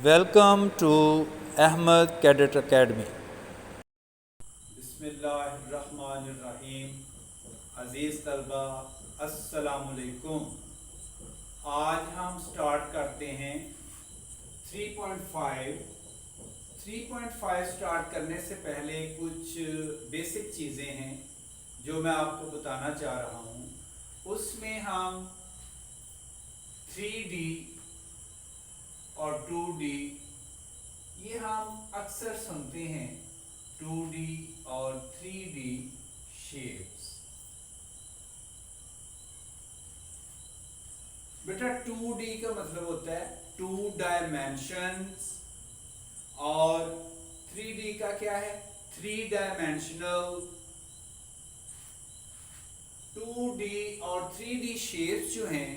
Welcome to Ahmed Cadet Academy. बिस्मिल्लाहिर्रहमानिर्रहीम। अज़ीज़ तलबा, अस्सलामुअलैकुम। आज हम स्टार्ट करते हैं 3.5। 3.5 स्टार्ट करने से पहले कुछ बेसिक चीज़ें हैं जो मैं आपको बताना चाह रहा हूँ। उसमें हम 3D और 2D ये हम अक्सर सुनते हैं, 2D और 3D शेप्स। बेटा 2D का मतलब होता है 2 डायमेंशंस और 3D का क्या है, 3 डायमेंशनल। 2D और 3D शेप्स जो हैं,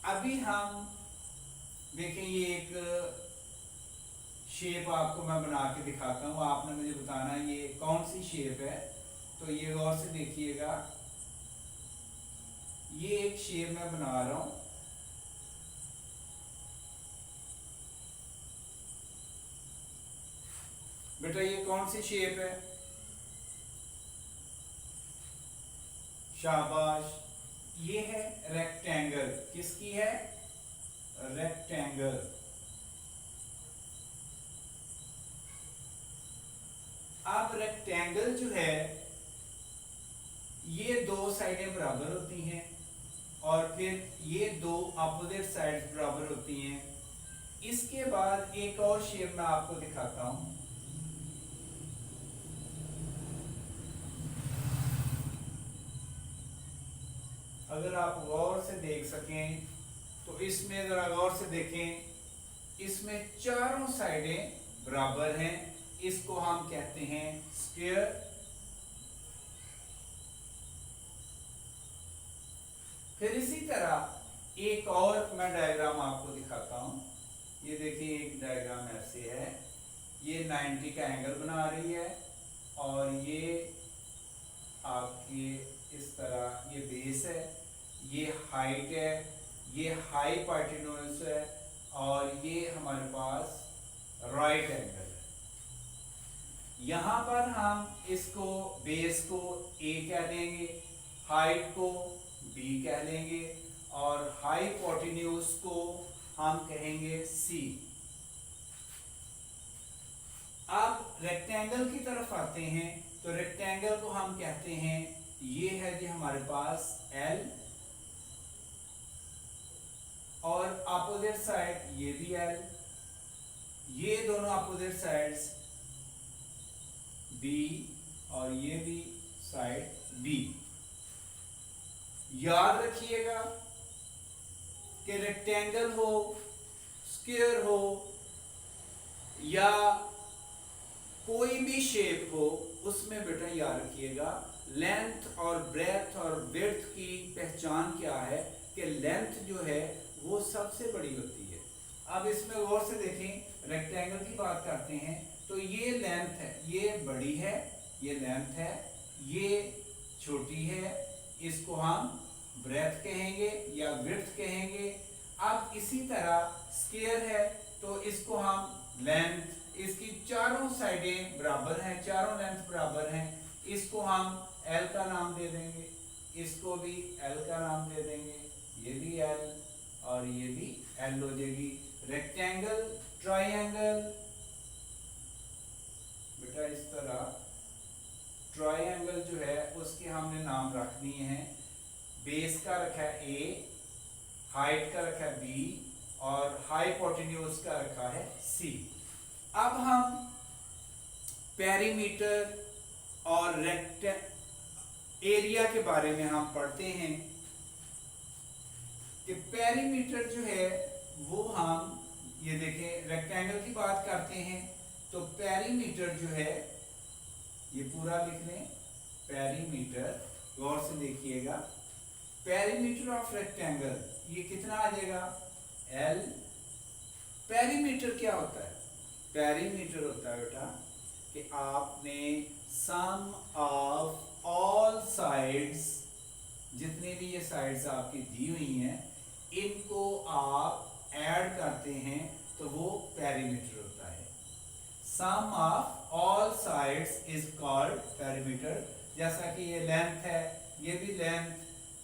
अभी हम देखें, ये एक शेप आपको मैं बना के दिखाता हूँ, आपने मुझे बताना ये कौन सी शेप है। तो ये गौर से देखिएगा, ये एक शेप मैं बना रहा हूँ। बेटा ये कौन सी शेप है? शाबाश, ये है रेक्टेंगल। किसकी है? रेक्टेंगल। अब रेक्टेंगल जो है, ये दो साइडें बराबर होती हैं और फिर ये दो अपोजिट साइड्स बराबर होती हैं। इसके बाद एक और शेप मैं आपको दिखाता हूं। अगर आप गौर से देख सकें तो इसमें जरा गौर से देखें, इसमें चारों साइडें बराबर हैं। इसको हम कहते हैं स्क्वायर। फिर इसी तरह एक और मैं डायग्राम आपको दिखाता हूं। ये देखिए, एक डायग्राम ऐसे है, ये 90 का एंगल बना रही है और ये आपकी इस तरह ये बेस है, ये हाइट है, ये हाई पार्टिनोस है और ये हमारे पास राइट एंगल है। यहां पर हम इसको बेस को ए कह देंगे, हाइट को बी कह लेंगे और हाई पार्टिन्यूस को हम कहेंगे सी। अब रेक्टेंगल की तरफ आते हैं तो रेक्टेंगल को हम कहते हैं, ये है जी हमारे पास एल और अपोजिट साइड ये भी एल, ये दोनों अपोजिट साइड्स बी और ये भी साइड बी। याद रखिएगा कि रेक्टेंगल हो, स्क्वायर हो या कोई भी शेप हो, उसमें बेटा याद रखिएगा लेंथ और ब्रेथ और विड्थ की पहचान क्या है कि लेंथ जो है वो सबसे बड़ी होती है। अब इसमें गौर से देखें, रेक्टेंगल की बात करते हैं तो ये लेंथ है, ये बड़ी है, ये लेंथ है, ये छोटी है, इसको हम ब्रेथ कहेंगे या विड्थ कहेंगे। अब इसी तरह स्क्वायर है तो इसको हम लेंथ, इसकी चारों साइडें बराबर हैं, चारों लेंथ बराबर हैं, इसको हम एल का नाम दे देंगे, इसको भी एल का नाम दे देंगे, ये भी एल और ये भी एल हो जाएगी। रेक्टेंगल, ट्रायंगल, बेटा इस तरह ट्रायंगल जो है उसके हमने नाम रख दिए हैं। बेस का रखा है ए, हाइट का रखा है बी और हाई पोर्टिन्यूज का रखा है सी। अब हम पेरीमीटर और एरिया के बारे में हम पढ़ते हैं कि पेरीमीटर जो है वो हम ये देखें, रेक्टेंगल की बात करते हैं तो पेरीमीटर जो है ये पूरा लिख लें, पेरीमीटर, गौर से देखिएगा, पेरीमीटर ऑफ रेक्टेंगल ये कितना आ जाएगा, एल। पेरीमीटर क्या होता है? पेरीमीटर होता है बेटा कि आपने सम ऑफ ऑल साइड्स, जितने भी ये साइड्स आपकी दी हुई हैं, इनको आप ऐड करते हैं तो वो पेरीमीटर होता है। Sum of all sides is called perimeter. जैसा कि ये लेंथ है, ये भी लेंथ,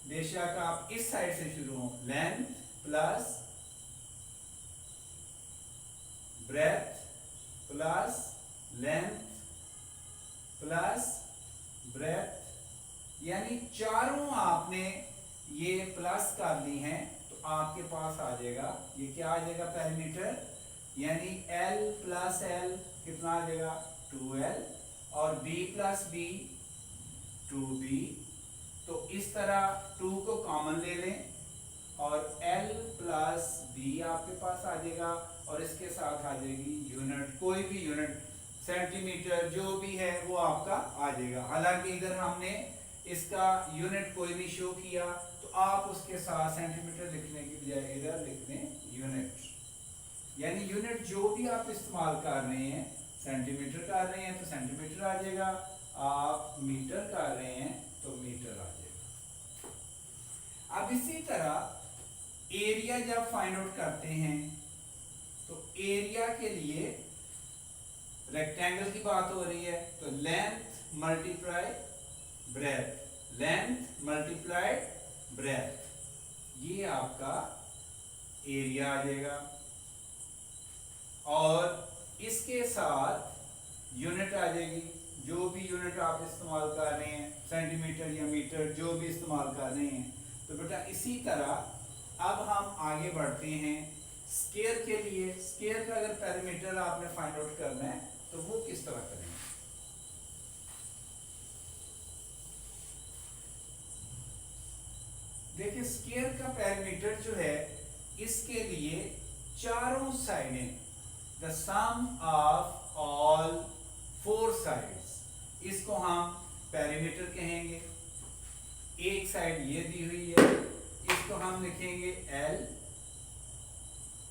बेशक आप इस साइड से शुरू हो, length plus breadth plus length plus breadth, यानी चारों आपने ये प्लस कर ली हैं तो आपके पास आ जाएगा, ये क्या आ जाएगा पेरीमीटर, यानी L प्लस L कितना आ जाएगा 2L और B प्लस B 2B। तो इस तरह 2 को कॉमन ले लें और L प्लस B आपके पास आ जाएगा और इसके साथ आ जाएगी यूनिट, कोई भी यूनिट, सेंटीमीटर जो भी है वो आपका आ जाएगा। हालांकि इधर हमने इसका यूनिट कोई नहीं शो किया तो आप उसके साथ सेंटीमीटर लिखने की बजाय इधर लिख दें यूनिट, यानी यूनिट जो भी आप इस्तेमाल कर रहे हैं, सेंटीमीटर कर रहे हैं तो सेंटीमीटर आ जाएगा, आप मीटर कर रहे हैं तो मीटर आ जाएगा। अब इसी तरह एरिया जब फाइंड आउट करते हैं तो एरिया के लिए रेक्टेंगल की बात हो रही है तो length multiply breath, length multiply breath, ये आपका एरिया आ जाएगा। और इसके साथ यूनिट आ जाएगी, जो भी यूनिट आप इस्तेमाल कर रहे हैं, सेंटीमीटर या मीटर जो भी इस्तेमाल कर रहे हैं। तो बेटा इसी तरह अब हम आगे बढ़ते हैं स्क्वायर के लिए। स्क्वायर का अगर पेरीमीटर आपने फाइंड आउट करना है तो वो किस तरह करेंगे? देखिए स्क्वायर का पेरीमीटर जो है, इसके लिए चारों साइडें, the sum of all 4 sides, इसको हम पेरीमीटर कहेंगे। एक साइड ये दी हुई है, इसको हम लिखेंगे L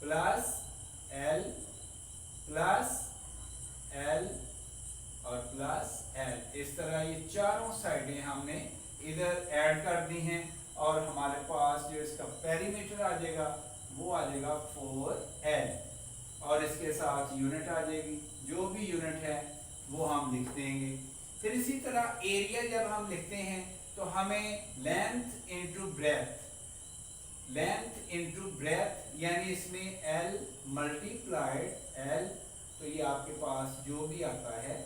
plus L plus L और प्लस L, इस तरह ये चारों साइडें हमने इधर ऐड कर दी हैं और हमारे पास जो इसका पेरीमीटर आ जाएगा वो आ जाएगा 4L और इसके साथ यूनिट आ जाएगी, जो भी यूनिट है वो हम लिख देंगे। फिर इसी तरह एरिया जब हम लिखते हैं तो हमें length into breath, length into breath, यानी इसमें L मल्टीप्लाइड L, तो ये आपके पास जो भी आता है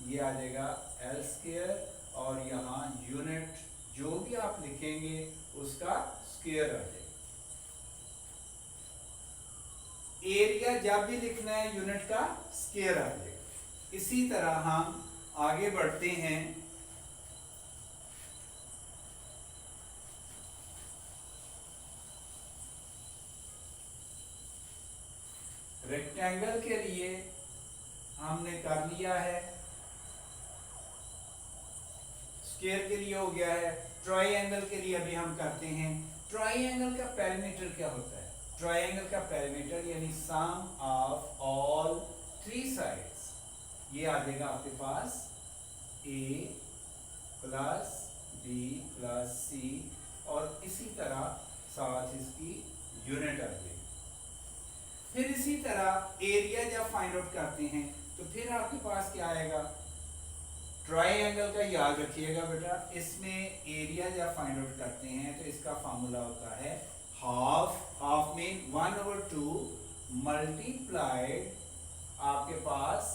ये आ जाएगा L स्क्वायर और यहाँ यूनिट जो भी आप लिखेंगे उसका स्क्वायर आ जाएगा। एरिया जब भी लिखना है यूनिट का स्क्वायर आ जाएगा। इसी तरह हम आगे बढ़ते हैं रेक्टेंगल के लिए, हमने कर लिया है, स्क्वायर के लिए हो गया है, ट्रायंगल के लिए अभी हम करते हैं। ट्रायंगल का पेरीमीटर क्या होता है? ट्रायंगल का पेरीमीटर यानी सम ऑफ ऑल 3 साइड्स, ये आ जाएगा आपके पास A plus B plus C और इसी तरह साथ इसकी यूनिट आ जाएगी। फिर इसी तरह एरिया जब फाइंड आउट करते हैं तो फिर आपके पास क्या आएगा? ट्रायंगल का याद रखिएगा बेटा, इसमें एरिया जब फाइंड आउट करते हैं तो इसका फार्मूला होता है हाफ, हाफ मीन 1/2 मल्टीप्लाइड आपके पास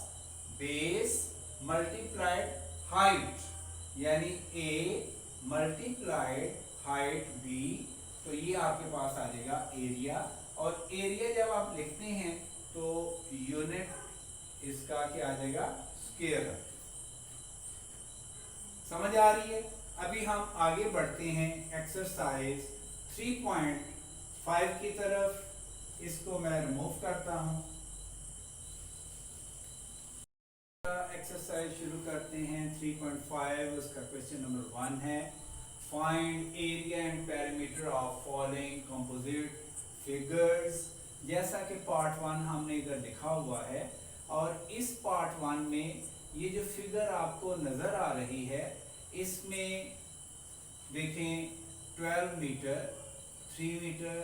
बेस मल्टीप्लाइड हाइट, यानी A मल्टीप्लाइड हाइट B, तो ये आपके पास आ जाएगा एरिया। और एरिया जब आप लिखते हैं तो यूनिट इसका क्या आ जाएगा? स्क्वायर। समझ आ रही है? अभी हम आगे बढ़ते हैं एक्सरसाइज 3.5 की तरफ। इसको मैं रिमूव करता हूं। एक्सरसाइज शुरू करते हैं 3.5। उसका क्वेश्चन नंबर 1 है, find area and perimeter of following composite figures. जैसा कि पार्ट 1 हमने इधर लिखा हुआ है और इस पार्ट 1 में ये जो फिगर आपको नजर आ रही है इसमें देखें 12 मीटर, 3 मीटर,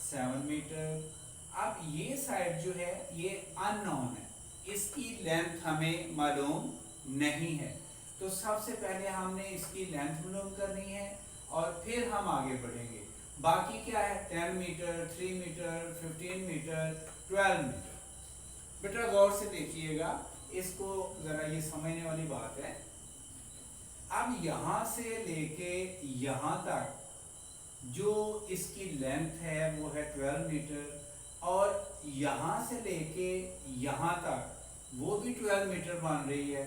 7 मीटर, अब ये साइड जो है ये अननोन है, इसकी लेंथ हमें मालूम नहीं है, तो सबसे पहले हमने इसकी लेंथ मालूम करनी है और फिर हम आगे बढ़ेंगे। बाकी क्या है, 10 मीटर, 3 मीटर, 15 मीटर, 12 मीटर। बेटा गौर से देखिएगा, इसको जरा ये समझने वाली बात है। अब यहां से लेके यहां तक जो इसकी लेंथ है वो है 12 मीटर, और यहां से लेके यहां तक वो भी 12 मीटर बन रही है।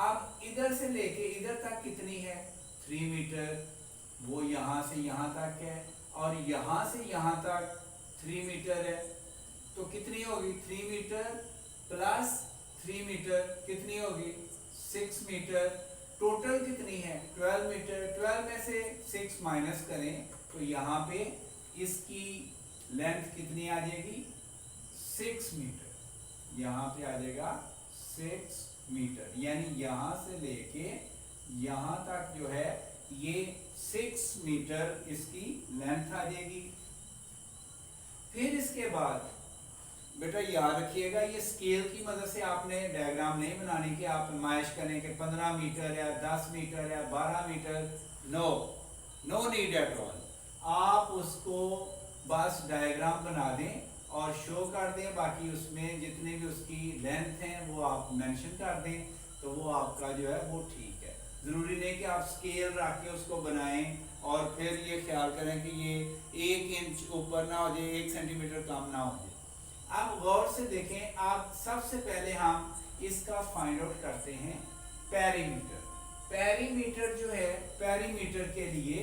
अब इधर से लेके इधर तक कितनी है, 3 मीटर, वो यहां से यहां तक है, और यहां से यहां तक 3 मीटर है, तो कितनी होगी, 3 मीटर प्लस 3 मीटर कितनी होगी, 6 मीटर। टोटल कितनी है, 12 मीटर। 12 में से 6 माइनस करें तो यहाँ पे इसकी लेंथ कितनी आ जाएगी, 6 मीटर। यहाँ पे आ जाएगा 6 मीटर, यानी यहाँ से लेके यहाँ तक जो है ये 6 मीटर इसकी लेंथ आ जाएगी। फिर इसके बाद बेटा याद रखिएगा, ये स्केल की मदद से आपने डायग्राम नहीं बनानी कि आप नुमाइश करें कि 15 मीटर या 10 मीटर या 12 metre. No need at all. आप उसको बस डायग्राम बना दें और शो कर दें, बाकी उसमें जितने भी उसकी लेंथ हैं वो आप मेंशन कर दें, तो वो आपका जो है वो ठीक है। ज़रूरी नहीं कि आप स्केल रख के उसको बनाएं और फिर ये ख्याल करें कि ये 1 इंच ऊपर ना हो जाए, 1 सेंटीमीटर कम ना हो जाए। आप गौर से देखें, आप सबसे पहले हम इसका फाइंड आउट करते हैं पेरीमीटर। पेरीमीटर जो है, पेरीमीटर के लिए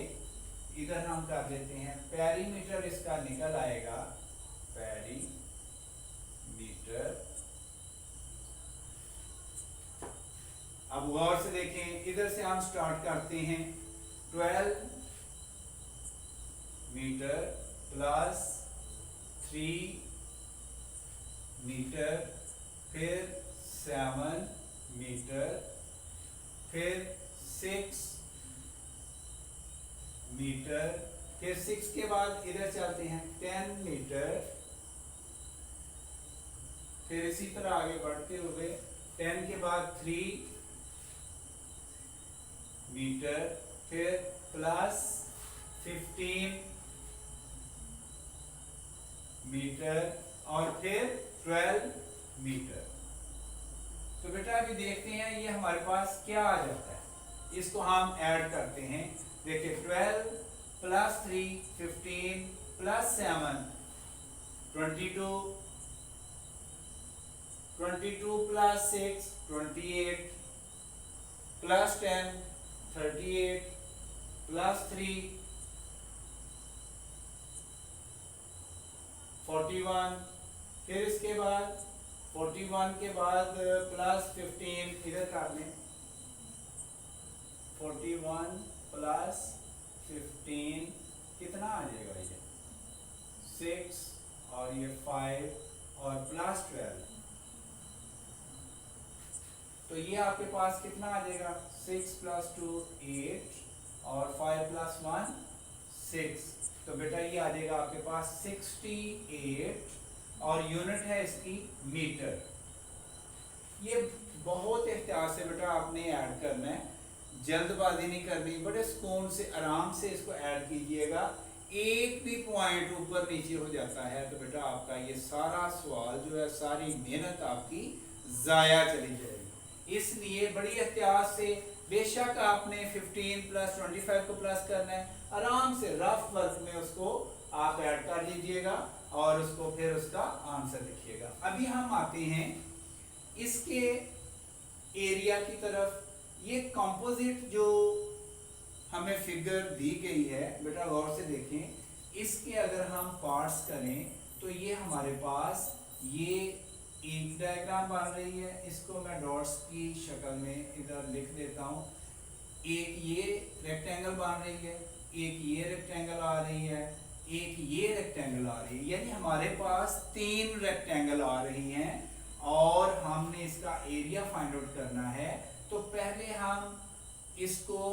इधर हम कर देते हैं, पेरीमीटर इसका निकल आएगा, पेरीमीटर। अब गौर से देखें, इधर से हम स्टार्ट करते हैं, 12 मीटर प्लस 3 मीटर, फिर 7 मीटर, फिर 6 मीटर, फिर 6 के बाद इधर चलते हैं 10 मीटर, फिर इसी तरह आगे बढ़ते हुए 10 के बाद 3 मीटर, फिर प्लस 15 मीटर, और फिर 12 मीटर। तो बेटा अभी देखते हैं ये हमारे पास क्या आ जाता है, इसको हम ऐड करते हैं। देखिए 12 plus 3 15 plus 7 22, 22 plus 6 28, plus 10 38, plus 3 41, फिर इसके बाद 41 के बाद प्लस 15 इधर कर लें, 41 प्लस 15 कितना आ जाएगा, ये 6 और ये 5 और प्लस 12, तो ये आपके पास कितना आ जाएगा, 6 प्लस 2 8 और 5 प्लस 1 6। तो बेटा ये आ जाएगा आपके पास 68, और यूनिट है इसकी मीटर। ये बहुत एहतियात से बेटा आपने ऐड करना है, जल्दबाजी नहीं करनी, बड़े सुकून से आराम से इसको ऐड कीजिएगा। एक भी पॉइंट ऊपर नीचे हो जाता है तो बेटा आपका ये सारा सवाल जो है, सारी मेहनत आपकी ज़ाया चली जाएगी। इसलिए बड़ी एहतियात से, बेशक आपने 15 प्लस 25 को प्लस करना है, आराम से रफ वर्क में उसको आप ऐड कर लीजिएगा और उसको फिर उसका आंसर लिखिएगा। अभी हम आते हैं इसके एरिया की तरफ। ये कंपोजिट जो हमें फिगर दी गई है, बेटा गौर से देखें, इसके अगर हम पार्ट्स करें तो ये हमारे पास ये एक डायग्राम बन रही है। इसको मैं डॉट्स की शक्ल में इधर लिख देता हूँ। एक ये रेक्टेंगल बन रही है, एक ये रेक्टेंगल आ रही है, एक ये रेक्टेंगल आ रही है, यानी हमारे पास 3 रेक्टेंगल आ रही हैं और हमने इसका एरिया फाइंड आउट करना है। तो पहले हम इसको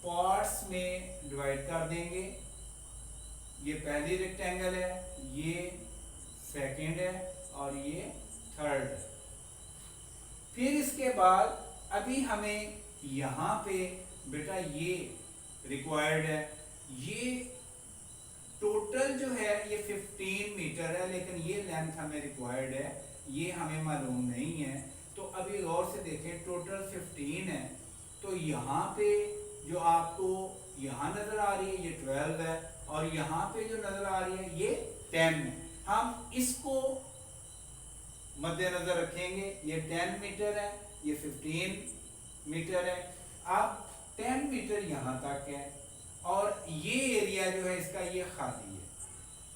पार्ट्स में डिवाइड कर देंगे। ये पहली रेक्टेंगल है, ये सेकंड है और ये थर्ड है। फिर इसके बाद अभी हमें यहाँ पे बेटा ये रिक्वायर्ड है, ये टोटल जो है ये 15 मीटर है, लेकिन ये लेंथ हमें रिक्वायर्ड है, ये हमें मालूम नहीं है। तो अभी गौर से देखें, टोटल 15 है, तो यहाँ पे जो आपको यहाँ नजर आ रही है ये 12 है, और यहाँ पे जो नजर आ रही है ये 10 है। हम इसको मद्देनजर रखेंगे, ये 10 मीटर है, ये 15 मीटर है। अब 10 मीटर यहाँ तक है, और ये एरिया जो है इसका ये खाली है,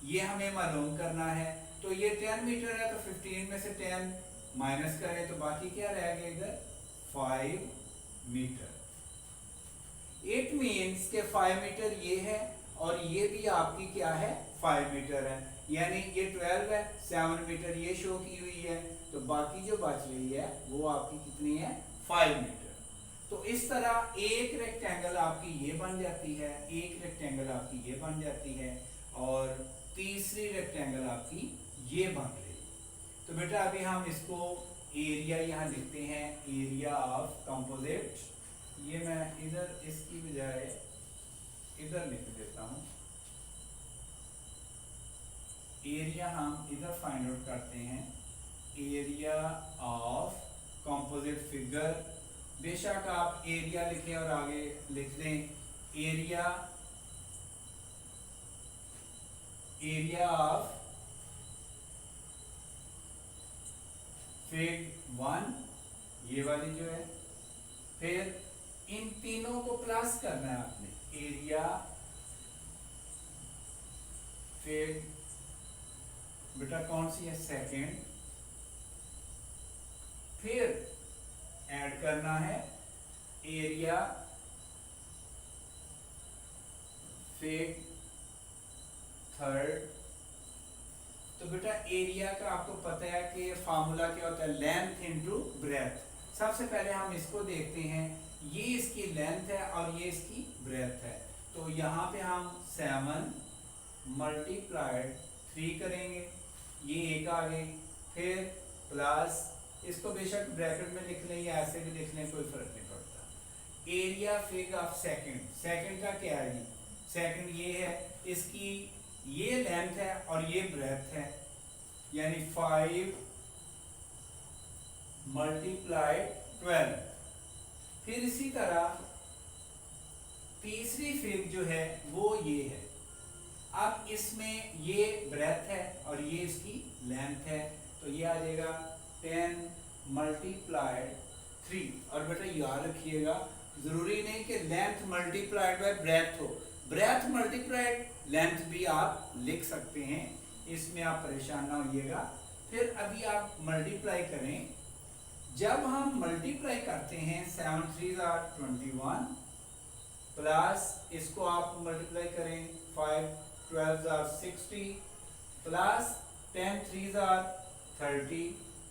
ये हमें मालूम करना है। तो ये 10 मीटर है, तो 15 में से 10 माइनस करें तो बाकी क्या रह गया इधर 5 मीटर। इट मीन्स के 5 मीटर ये है और ये भी आपकी क्या है 5 मीटर है, यानी ये 12 है, 7 मीटर ये शो की हुई है, तो बाकी जो बच रही है वो आपकी कितनी है 5 मीटर। तो इस तरह एक रेक्टेंगल आपकी ये बन जाती है, एक रेक्टेंगल आपकी ये बन जाती है, और तीसरी रेक्टेंगल आपकी ये बन रही है। तो बेटा अभी हम इसको एरिया यहाँ लिखते हैं, एरिया ऑफ कंपोजिट। ये मैं इधर इसकी बजाय इधर लिख देता हूँ, एरिया हम इधर फाइंड आउट करते हैं, एरिया ऑफ कंपोजिट फिगर। बेशक आप एरिया लिखें और आगे लिख दें एरिया ऑफ फिग 1, ये वाली जो है। फिर इन तीनों को प्लस करना है आपने, एरिया फिग बेटा कौन सी है सेकंड, फिर ऐड करना है एरिया फिग थर्ड। तो बेटा एरिया का आपको पता है कि फार्मूला क्या होता है, लेंथ इनटू ब्रेथ। सबसे पहले हम इसको देखते हैं, ये इसकी लेंथ है और ये इसकी ब्रेथ है। तो यहाँ पे हम 7 मल्टीप्लाइड 3 करेंगे, ये एक आ गई, फिर प्लस इसको बेशक ब्रैकेट में लिख लें या ऐसे भी लिख लें, कोई फर्क नहीं पड़ता। Area fig of second, second का क्या है जी, सेकंड ये है, इसकी ये लेंथ है और ये ब्रेथ है, यानी 5 मल्टीप्लाइड 12। फिर इसी तरह तीसरी फिग जो है वो ये है, अब इसमें ये ब्रेथ है और ये इसकी लेंथ है, तो ये आ जाएगा 10 मल्टीप्लाइड 3। और बेटा याद रखिएगा, जरूरी नहीं कि लेंथ मल्टीप्लाइड बाय ब्रेथ हो, ब्रेथ मल्टीप्लाइड लेंथ भी आप लिख सकते हैं, इसमें आप परेशान ना होइएगा। फिर अभी आप मल्टीप्लाई करें, जब हम मल्टीप्लाई करते हैं 7 3 are 21 प्लस इसको आप मल्टीप्लाई करें 5 12 are 60 प्लस 10 3 are 30,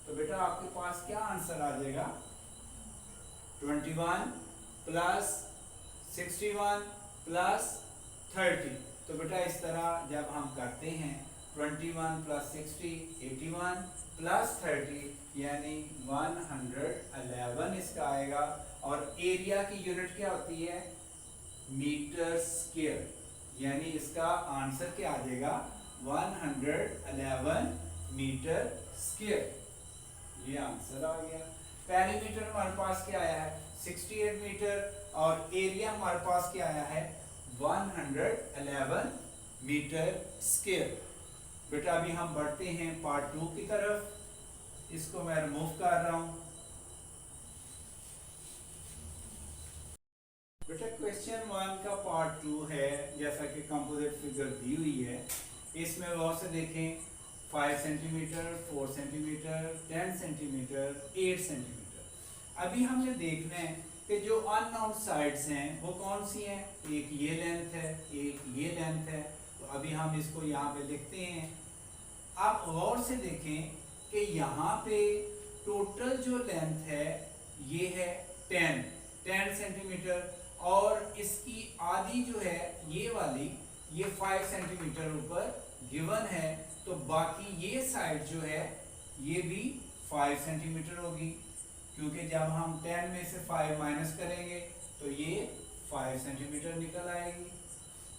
तो बेटा आपके पास क्या आंसर आ जाएगा 21 प्लस 61 प्लस 30। तो बेटा इस तरह जब हम करते हैं 21 प्लस 60 81 प्लस 30 यानी 111 इसका आएगा। और एरिया की यूनिट क्या होती है मीटर स्क्वायर, यानी इसका आंसर क्या आ जाएगा 111 मीटर स्क्वायर, ये आंसर आ गया। पेरीमीटर हमारे पास क्या आया है 68 मीटर और एरिया हमारे पास क्या आया है 111 मीटर स्क्वायर। बेटा अभी हम बढ़ते हैं पार्ट 2 की तरफ, इसको मैं रिमूव कर रहा हूं। बेटा क्वेश्चन 1 का पार्ट 2 है, जैसा कि कंपोजिट फिगर दी हुई है, इसमें गौर से देखें 5 सेंटीमीटर 4 सेंटीमीटर 10 सेंटीमीटर 8 सेंटीमीटर। अभी हमने देखना है कि जो अननोन साइड्स हैं वो कौन सी हैं, एक ये लेंथ है एक ये लेंथ है, तो अभी हम इसको यहाँ पे लिखते हैं। आप गौर से देखें कि यहाँ पे टोटल जो लेंथ है ये है 10 सेंटीमीटर और इसकी आधी जो है ये वाली ये 5 सेंटीमीटर ऊपर गिवन है, तो बाकी ये साइड जो है ये भी 5 सेंटीमीटर होगी, क्योंकि जब हम 10 में से 5 माइनस करेंगे तो ये 5 सेंटीमीटर निकल आएगी,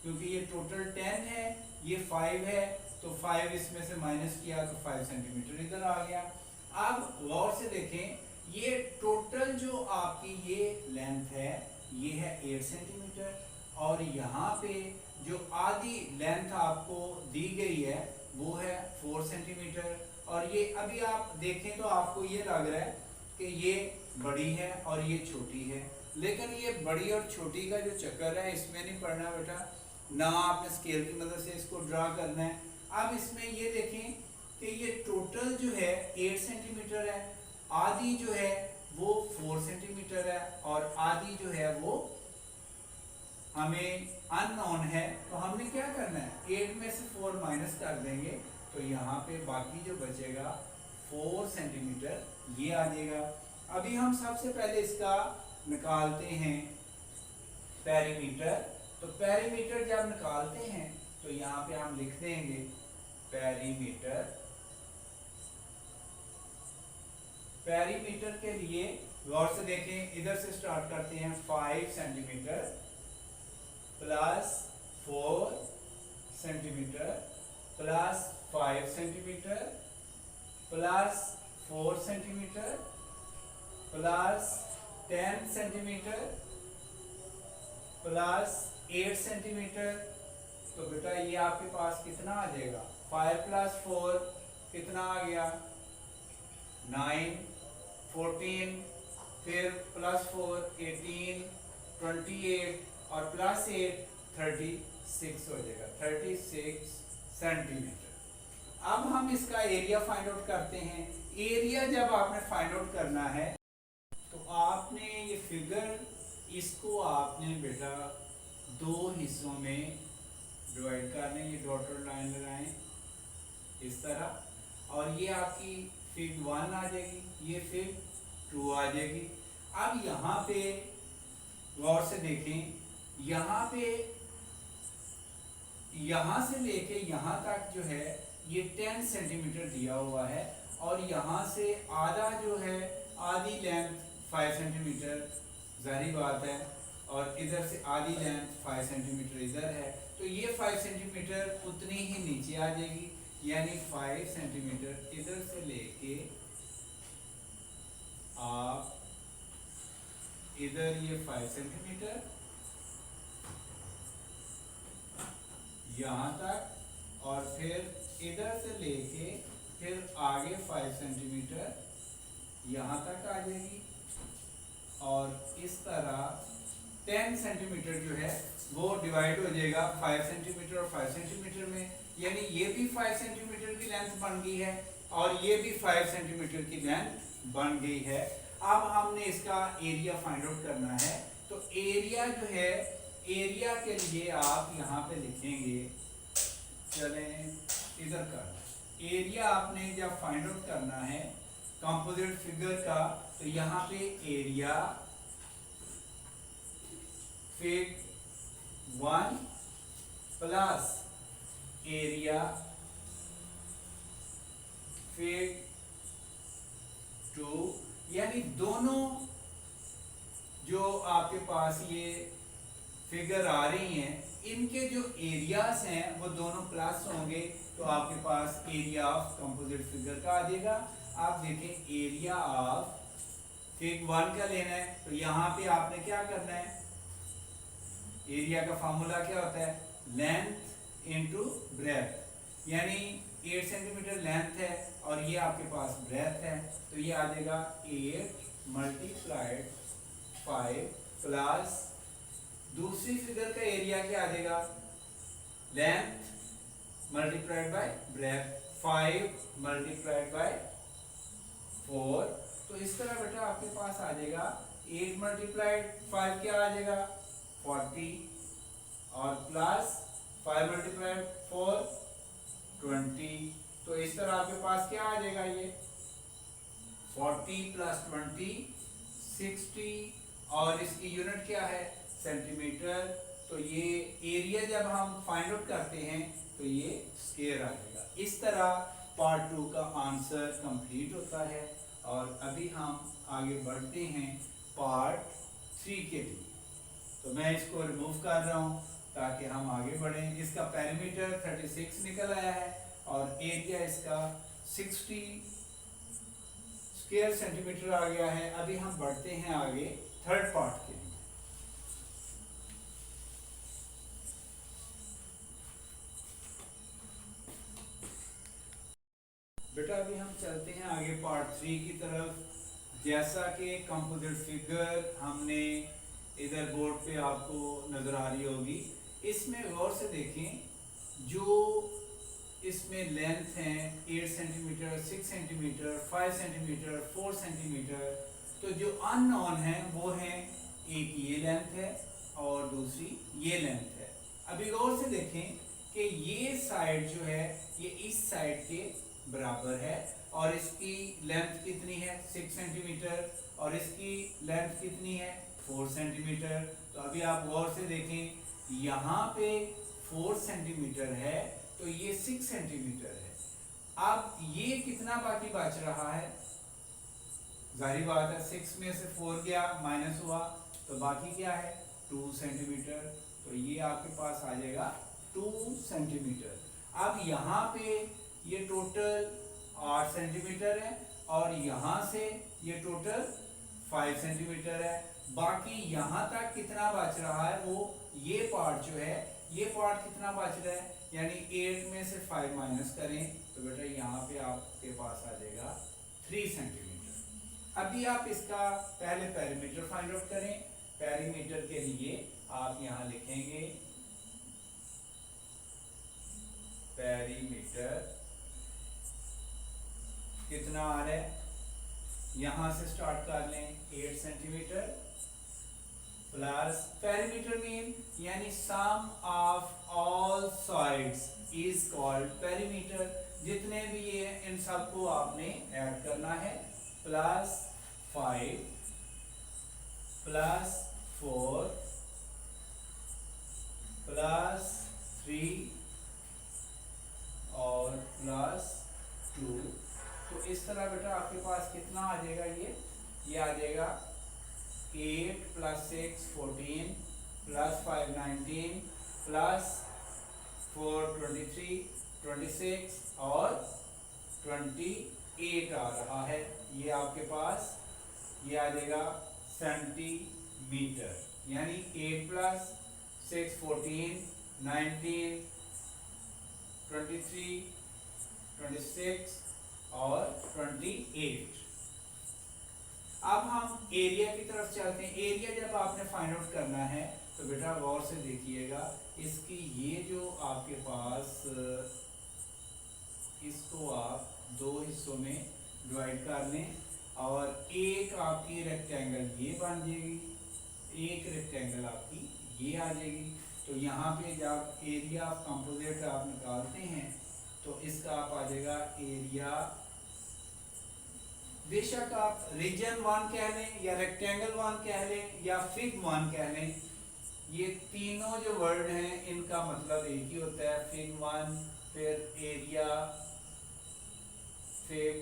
क्योंकि ये टोटल 10 है, ये 5 है, तो 5 इसमें से माइनस किया तो 5 सेंटीमीटर इधर आ गया। अब गौर से देखें, ये टोटल जो आपकी ये लेंथ है ये है 8 सेंटीमीटर, और यहाँ पे जो आधी लेंथ आपको दी गई है वो है 4 सेंटीमीटर। और ये अभी आप देखें तो आपको ये लग रहा है कि ये बड़ी है और ये छोटी है, लेकिन ये बड़ी और छोटी का जो चक्कर है इसमें नहीं पड़ना बेटा, ना आपने स्केल की मदद से इसको ड्रा करना है। अब इसमें ये देखें कि ये टोटल जो है 8 सेंटीमीटर है, आधी जो है वो 4 सेंटीमीटर है, और आधी जो है वो हमें अननोन है। तो हमने क्या करना है, 8 में से 4 माइनस कर देंगे तो यहाँ पे बाकी जो बचेगा 4 सेंटीमीटर ये आ जाएगा। अभी हम सबसे पहले इसका निकालते हैं पेरीमीटर। तो पेरीमीटर जब निकालते हैं तो यहाँ पे हम लिख देंगे पेरीमीटर। पेरीमीटर के लिए गौर से देखें, इधर से स्टार्ट करते हैं 5 centimetre plus 4 centimetre plus 5 centimetre plus 4 centimetre plus 10 centimetre plus 8 centimetre. तो बेटा ये आपके पास कितना आ जाएगा, 5 प्लस 4 कितना आ गया 9, 14, फिर प्लस 4 18, 28 और प्लस 8 36 हो जाएगा, 36 सेंटीमीटर। अब हम इसका एरिया फाइंड आउट करते हैं। एरिया जब आपने फाइंड आउट करना है तो आपने ये फिगर, इसको आपने बेटा दो हिस्सों में डिवाइड करने, ये डॉटेड लाइन लगाएं इस तरह, और ये आपकी फिग 1 आ जाएगी, ये फिग 2 आ जाएगी। अब यहाँ पे गौर से देखें, यहाँ पे यहाँ से लेके यहाँ तक जो है ये 10 सेंटीमीटर दिया हुआ है, और यहाँ से आधा जो है, आधी लेंथ 5 सेंटीमीटर जाहिर बात है, और इधर से आधी लेंथ 5 सेंटीमीटर इधर है, तो ये 5 सेंटीमीटर उतनी ही नीचे आ जाएगी, यानी 5 सेंटीमीटर इधर से लेके आप इधर ये 5 सेंटीमीटर यहाँ तक, और फिर इधर से लेके फिर आगे 5 सेंटीमीटर यहाँ तक आ जाएगी, और इस तरह 10 सेंटीमीटर जो है वो डिवाइड हो जाएगा 5 सेंटीमीटर और 5 सेंटीमीटर में, यानी ये भी 5 सेंटीमीटर की लेंथ बन गई है और ये भी 5 सेंटीमीटर की लेंथ बन गई है। अब हमने इसका एरिया फाइंड आउट करना है। तो एरिया जो है, एरिया के लिए आप यहाँ पे लिखेंगे, चलें इधर कर, एरिया आपने जब फाइंड आउट करना है कंपोजिट फिगर का, तो यहाँ पे area fig 1 plus area fig 2, यानी दोनों जो आपके पास ये फिगर आ रही हैं इनके जो एरियाज हैं वो दोनों प्लस होंगे, तो आपके पास एरिया ऑफ कंपोजिट फिगर का आ जाएगा। आप देखें एरिया ऑफ फिग 1 का लेना है, तो यहाँ पे आपने क्या करना है, एरिया का फार्मूला क्या होता है, लेंथ इनटू ब्रेथ, यानी 8 सेंटीमीटर लेंथ है और ये आपके पास ब्रेथ है, तो ये आ जाएगा 8 मल्टीप्लाइड 5 प्लस दूसरी फिगर का एरिया क्या आ जाएगा, length multiplied by breath, 5 multiplied by 4। तो इस तरह बेटा आपके पास आ जाएगा 8 मल्टीप्लाइड 5 क्या आ जाएगा 40, और प्लस 5 मल्टीप्लाइड 4 20। तो इस तरह आपके पास क्या आ जाएगा, ये 40 प्लस 20 60, और इसकी यूनिट क्या है सेंटीमीटर तो ये एरिया जब हम फाइंड आउट करते हैं तो ये स्क्वायर आ जाएगा। इस तरह पार्ट 2 का आंसर कंप्लीट होता है। और अभी हम आगे बढ़ते हैं पार्ट 3 के लिए। तो मैं इसको रिमूव कर रहा हूँ ताकि हम आगे बढ़ें। इसका पेरीमीटर 36 निकल आया है और एरिया इसका 60 स्क्वायर सेंटीमीटर आ गया है। अभी हम बढ़ते हैं आगे थर्ड पार्ट के लिए। बेटा अभी हम चलते हैं आगे पार्ट 3 की तरफ। जैसा कि कंपोजिट फिगर हमने इधर बोर्ड पे आपको नजर आ रही होगी, इसमें गौर से देखें। जो इसमें लेंथ है 8 सेंटीमीटर, 6 सेंटीमीटर, 5 सेंटीमीटर, 4 सेंटीमीटर। तो जो अननोन है वो है, एक ये लेंथ है और दूसरी ये लेंथ है। अभी गौर से देखें कि ये साइड जो है ये इस साइड के बराबर है और इसकी लेंथ कितनी है 6 सेंटीमीटर और इसकी लेंथ कितनी है 4 सेंटीमीटर। तो अभी आप गौर से देखें, यहाँ पे 4 सेंटीमीटर है तो ये 6 सेंटीमीटर है। अब ये कितना बाकी बच रहा है? जाहिर बात है 6 में से 4 गया, माइनस हुआ, तो बाकी क्या है 2 सेंटीमीटर। तो ये आपके पास आ जाएगा 2 सेंटीमीटर। अब यहाँ पे ये टोटल 8 सेंटीमीटर है और यहाँ से ये टोटल 5 सेंटीमीटर है। बाकी यहाँ तक कितना बच रहा है, वो ये पार्ट जो है, ये पार्ट कितना बच रहा है, यानी 8 में से 5 माइनस करें तो बेटा यहाँ पे आपके पास आ जाएगा 3 सेंटीमीटर। अभी आप इसका पहले पेरीमीटर फाइंड आउट करें। पेरीमीटर के लिए आप यहाँ लिखेंगे पेरीमीटर कितना आ रहा है, यहां से स्टार्ट कर लें 8 सेंटीमीटर प्लस पेरीमीटर मीन यानी sum of all sides is called perimeter. जितने भी ये इन सबको आपने ऐड करना है, प्लस 5 प्लस 4 प्लस 3 और प्लस 2। तो इस तरह बेटा आपके पास कितना आ जाएगा, ये आ जाएगा 8 प्लस 6 14 प्लस 5 19 प्लस 4 23 26 और 28 आ रहा है। ये आपके पास ये आ जाएगा सेंटीमीटर, यानी 8 प्लस 6 14 19 23 26 और 28। अब हम एरिया की तरफ चलते हैं। एरिया जब आपने फाइंड आउट करना है तो बेटा गौर से देखिएगा, इसकी ये जो आपके पास, इसको आप 2 हिस्सों में डिवाइड कर लें और एक आपकी रेक्टेंगल ये बन जाएगी, एक रेक्टेंगल आपकी ये आ जाएगी। तो यहाँ पे जब एरिया ऑफ कंपोजिट आप निकालते हैं तो इसका आप आ जाएगा एरिया, बेशक आप रीजन 1 कह लें या रेक्टेंगल 1 कह लें या फिग 1 कह लें, ये तीनों जो वर्ड हैं इनका मतलब एक ही होता है, फिग 1 फिर एरिया फिग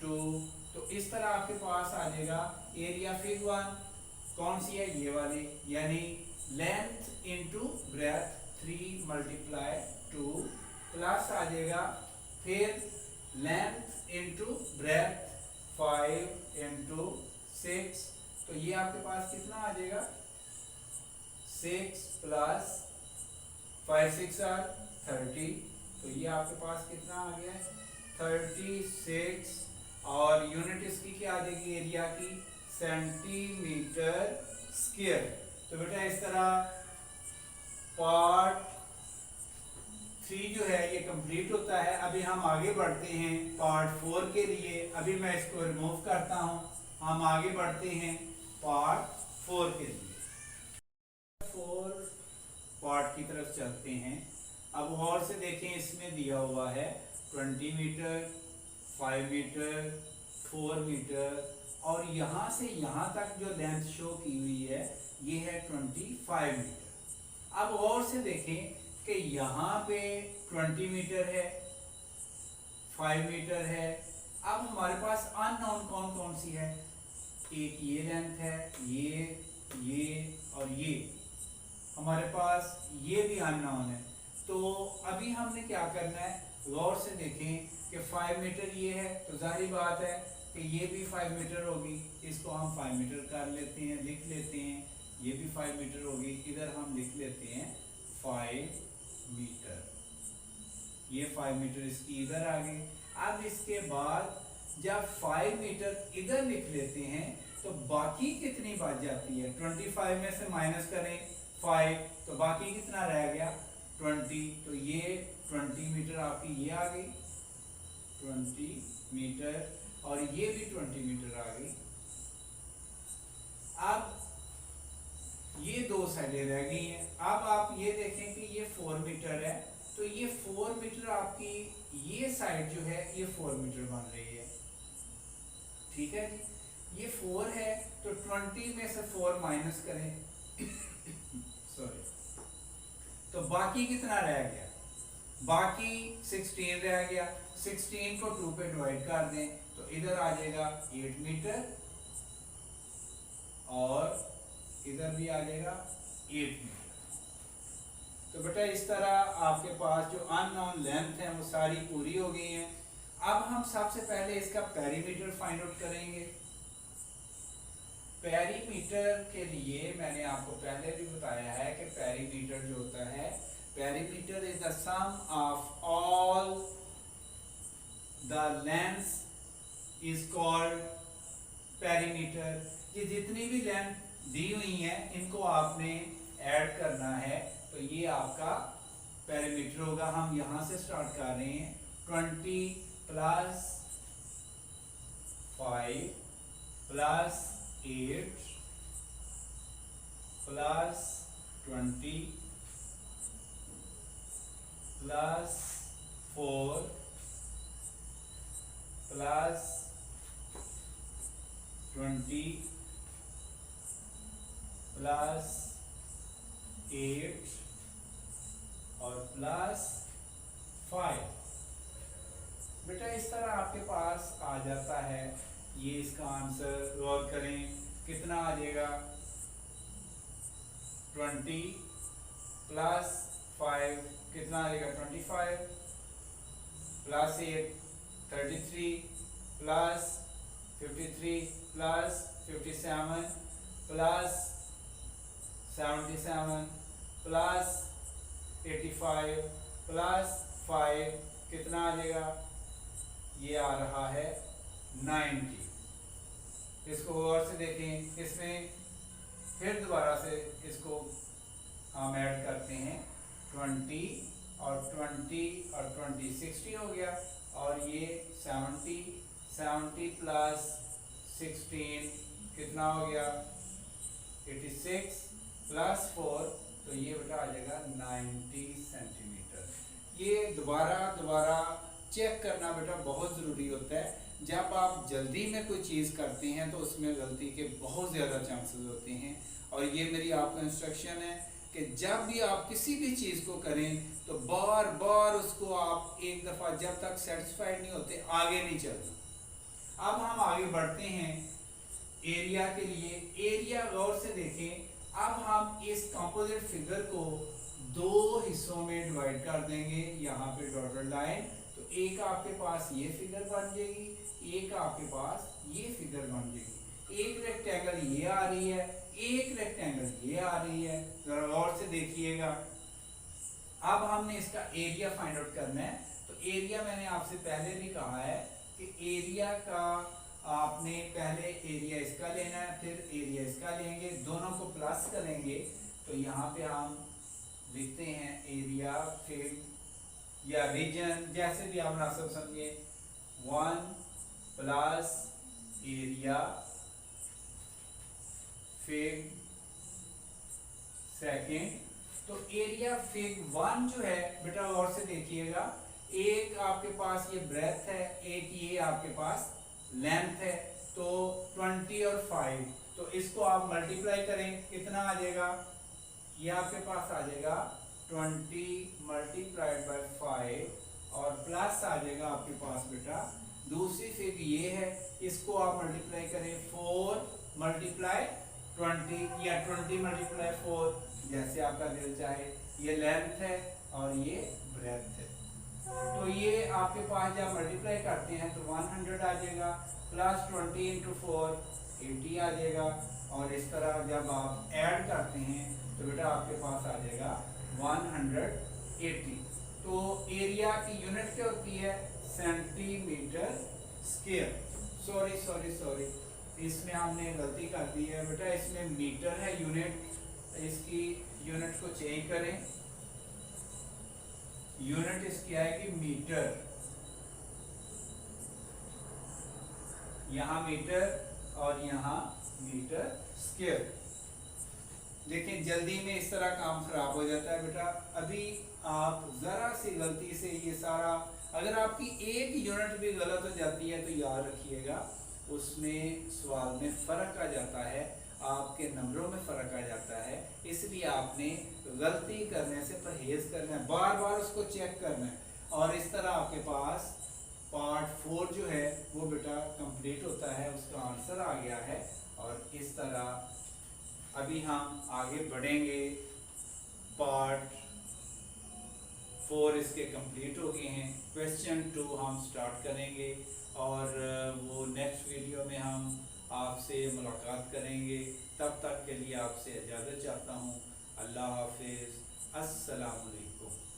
2। तो इस तरह आपके पास आ जाएगा एरिया फिग 1 कौन सी है, ये वाली, यानी length into breadth 3 multiply 2 plus आ जाएगा फिर लेंथ इनटू ब्रेथ 5 इनटू 6। तो ये आपके पास कितना आ जाएगा 6 प्लस 5 6 आर 30। तो ये आपके पास कितना आ गया 36 और यूनिट इसकी क्या आ जाएगी एरिया की, सेंटीमीटर स्क्वायर। तो बेटा इस तरह पार्ट 3 जो है ये कंप्लीट होता है। अभी हम आगे बढ़ते हैं पार्ट 4 के लिए। अभी मैं इसको रिमूव करता हूं, हम आगे बढ़ते हैं पार्ट 4 के लिए। 4 पार्ट की तरफ चलते हैं। अब गौर से देखें, इसमें दिया हुआ है 20 मीटर, 5 मीटर, 4 मीटर, और यहाँ से यहाँ तक जो लेंथ शो की हुई है ये है 25 मीटर। अब गौर से देखें कि यहाँ पे 20 मीटर है, 5 मीटर है। अब हमारे पास अननोन कौन कौन सी है? एक ये लेंथ है, ये और ये हमारे पास ये भी अननोन है। तो अभी हमने क्या करना है, गौर से देखें कि 5 मीटर ये है, तो जाहिर बात है कि ये भी 5 मीटर होगी। इसको हम 5 मीटर कर लेते हैं, लिख लेते हैं। ये भी 5 मीटर होगी, इधर हम लिख लेते हैं 5 मीटर। ये 5 मीटर इसकी इधर आ गई। अब इसके बाद जब 5 मीटर इधर लिख लेते हैं तो बाकी कितनी बच जाती है? 25 में से माइनस करें 5 तो बाकी कितना रह गया? 20। तो ये 20 मीटर आपकी ये आ गई, 20 मीटर, और ये भी 20 मीटर आ गई। अब ये दो साइडें रह गई हैं। अब आप ये देखें कि ये 4 मीटर है, तो ये 4 मीटर आपकी ये साइड जो है ये 4 मीटर बन रही है। ठीक है जी, ये 4 है तो 20 में से 4 माइनस करें सॉरी, तो बाकी कितना रह गया? बाकी 16 रह गया। 16 को 2 पे डिवाइड कर दें तो इधर आ जाएगा 8 मीटर और इधर भी आ जाएगा 8 मीटर। तो बेटा इस तरह आपके पास जो अननोन लेंथ है वो सारी पूरी हो गई हैं। अब हम सबसे पहले इसका पेरीमीटर फाइंड आउट करेंगे। पेरीमीटर के लिए मैंने आपको पहले भी बताया है कि पेरीमीटर जो होता है, perimeter is the sum of all the lengths is called perimeter. ये जितनी भी लेंथ दी हुई हैं इनको आपने ऐड करना है, तो ये आपका पेरीमीटर होगा। हम यहां से स्टार्ट कर रहे हैं 20 plus 5 plus 8 plus 20 plus 4 plus 20 plus 8 और प्लस 5। बेटा इस तरह आपके पास आ जाता है। ये इसका आंसर गौर करें कितना आ जाएगा? 20 प्लस 5 कितना आ जाएगा? 25 plus 8 33 plus 53 plus 57 plus 77 plus 85 plus 5 कितना आ जाएगा? ये आ रहा है 90। इसको गौर से देखें, इसमें फिर दोबारा से इसको हम ऐड करते हैं 20 और 20 और 20 60 हो गया, और ये 70 प्लस 16 कितना हो गया? 86 प्लस 4, तो ये बेटा आ जाएगा 90 सेंटीमीटर। ये दोबारा चेक करना बेटा बहुत ज़रूरी होता है। जब आप जल्दी में कोई चीज़ करते हैं तो उसमें गलती के बहुत ज़्यादा चांसेस होते हैं, और ये मेरी आपको इंस्ट्रक्शन है कि जब भी आप किसी भी चीज़ को करें तो बार बार उसको आप एक दफ़ा जब तक सेटिस्फाइड नहीं होते आगे नहीं चलना। अब हम आगे बढ़ते हैं एरिया के लिए। एरिया गौर से देखें। अब हम इस कंपोजिट फिगर को दो हिस्सों में डिवाइड कर देंगे। यहाँ पे डॉटेड लाइन, तो एक आपके पास ये फिगर बन जाएगी, एक आपके पास ये फिगर बन जाएगी। एक रेक्टेंगल ये आ रही है, एक रेक्टेंगल ये आ रही है। जरा गौर से देखिएगा। अब हमने इसका एरिया फाइंड आउट करना है। तो एरिया मैंने आपसे पहले भी कहा है कि एरिया का आपने पहले एरिया इसका लेना है, फिर एरिया इसका लेंगे, दोनों को प्लस करेंगे। तो यहाँ पे हम लिखते हैं एरिया फिग या रीजन, जैसे भी आप नासब समझिए। 1 प्लस एरिया फिग सेकेंड। तो एरिया फिग 1 जो है बेटा और से देखिएगा, एक आपके पास ये ब्रेथ है, एक ये आपके पास लेंथ है। तो तो 20 और 5, तो इसको आप मल्टीप्लाई करें, कितना आ जाएगा, ये आपके पास आ जाएगा 20 मल्टीप्लाइड बाय 5 और प्लस आ जाएगा आपके पास बेटा दूसरी फिग ये है, इसको आप मल्टीप्लाई करें 4 मल्टीप्लाई 20 या 20 मल्टीप्लाई 4, जैसे आपका दिल चाहे। ये लेंथ है और ये ब्रेथ है। तो ये आपके पास जब मल्टीप्लाई करते हैं तो 100 आ जाएगा, प्लस 20 इंटू 4 80 आ जाएगा, और इस तरह जब आप ऐड करते हैं तो बेटा आपके पास आ जाएगा 180। तो एरिया की यूनिट क्या होती है, सेंटीमीटर स्क्वायर। सॉरी इसमें हमने गलती कर दी है बेटा, इसमें मीटर है यूनिट, इसकी यूनिट को चेंज करें, यूनिट इसकी आएगी मीटर, यहाँ मीटर और यहाँ मीटर स्क्वायर। लेकिन जल्दी में इस तरह काम खराब हो जाता है बेटा। अभी आप जरा सी गलती से ये सारा, अगर आपकी एक यूनिट भी गलत हो जाती है तो याद रखिएगा उसमें सवाल में फर्क आ जाता है, आपके नंबरों में फर्क आ जाता है। इसलिए आपने गलती करने से परहेज करना है, बार बार उसको चेक करना है, और इस तरह आपके पास पार्ट 4 जो है वो बेटा कंप्लीट होता है, उसका आंसर आ गया है। और इस तरह अभी हम आगे बढ़ेंगे, पार्ट 4 इसके कंप्लीट हो गए हैं, क्वेश्चन 2 हम स्टार्ट करेंगे, और वो नेक्स्ट वीडियो में हम आपसे मुलाकात करेंगे। तब तक के लिए आपसे इजाज़त चाहता हूँ। अल्लाह हाफिज़, अस्सलाम वालेकुम।